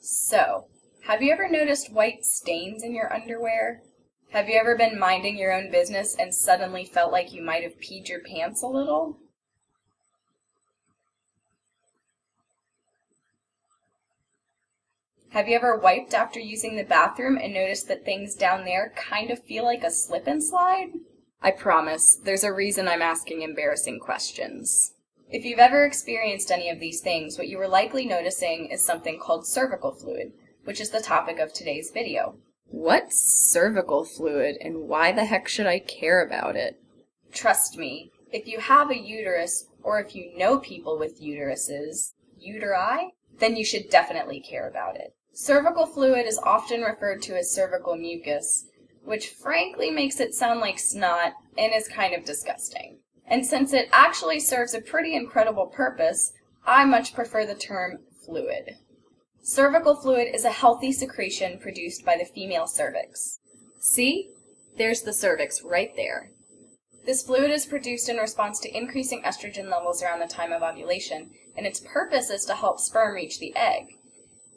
So, have you ever noticed white stains in your underwear? Have you ever been minding your own business and suddenly felt like you might have peed your pants a little? Have you ever wiped after using the bathroom and noticed that things down there kind of feel like a slip and slide? I promise, there's a reason I'm asking embarrassing questions. If you've ever experienced any of these things, what you were likely noticing is something called cervical fluid, which is the topic of today's video. What's cervical fluid and why the heck should I care about it? Trust me, if you have a uterus or if you know people with uteruses, uteri, then you should definitely care about it. Cervical fluid is often referred to as cervical mucus, which frankly makes it sound like snot and is kind of disgusting. And since it actually serves a pretty incredible purpose, I much prefer the term fluid. Cervical fluid is a healthy secretion produced by the female cervix. See? There's the cervix right there. This fluid is produced in response to increasing estrogen levels around the time of ovulation, and its purpose is to help sperm reach the egg.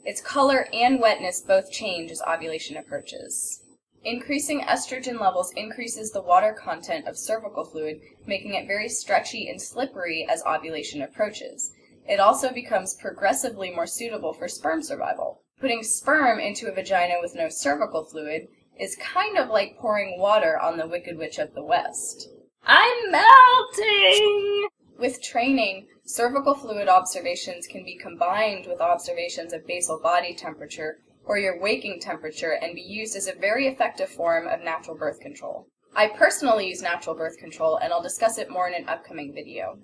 Its color and wetness both change as ovulation approaches. Increasing estrogen levels increases the water content of cervical fluid, making it very stretchy and slippery as ovulation approaches. It also becomes progressively more suitable for sperm survival. Putting sperm into a vagina with no cervical fluid is kind of like pouring water on the Wicked Witch of the West. I'm melting! With training, cervical fluid observations can be combined with observations of basal body temperature or your waking temperature and be used as a very effective form of natural birth control. I personally use natural birth control, and I'll discuss it more in an upcoming video.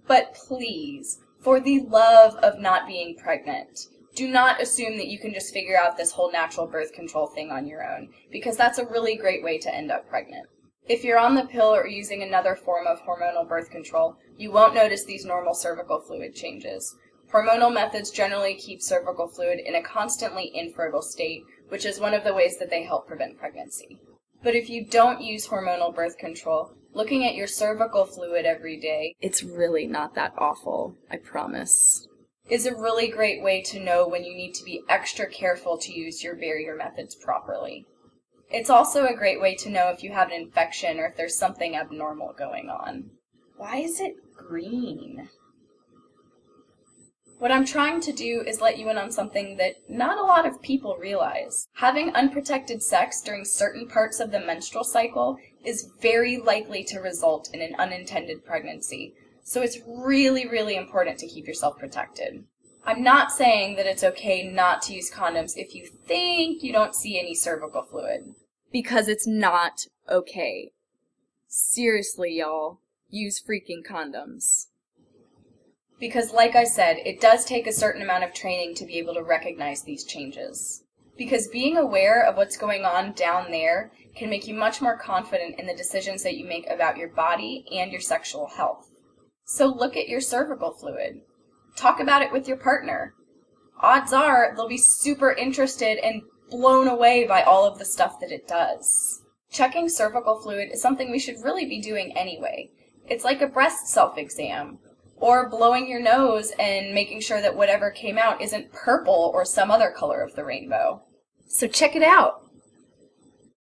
But please, for the love of not being pregnant, do not assume that you can just figure out this whole natural birth control thing on your own, because that's a really great way to end up pregnant. If you're on the pill or using another form of hormonal birth control, you won't notice these normal cervical fluid changes. Hormonal methods generally keep cervical fluid in a constantly infertile state, which is one of the ways that they help prevent pregnancy. But if you don't use hormonal birth control, looking at your cervical fluid every day, it's really not that awful, I promise, is a really great way to know when you need to be extra careful to use your barrier methods properly. It's also a great way to know if you have an infection or if there's something abnormal going on. Why is it green? What I'm trying to do is let you in on something that not a lot of people realize. Having unprotected sex during certain parts of the menstrual cycle is very likely to result in an unintended pregnancy, so it's really, really important to keep yourself protected. I'm not saying that it's okay not to use condoms if you think you don't see any cervical fluid, because it's not okay. Seriously, y'all, use freaking condoms. Because like I said, it does take a certain amount of training to be able to recognize these changes. Because being aware of what's going on down there can make you much more confident in the decisions that you make about your body and your sexual health. So look at your cervical fluid. Talk about it with your partner. Odds are they'll be super interested and blown away by all of the stuff that it does. Checking cervical fluid is something we should really be doing anyway. It's like a breast self-exam, or blowing your nose and making sure that whatever came out isn't purple or some other color of the rainbow. So check it out.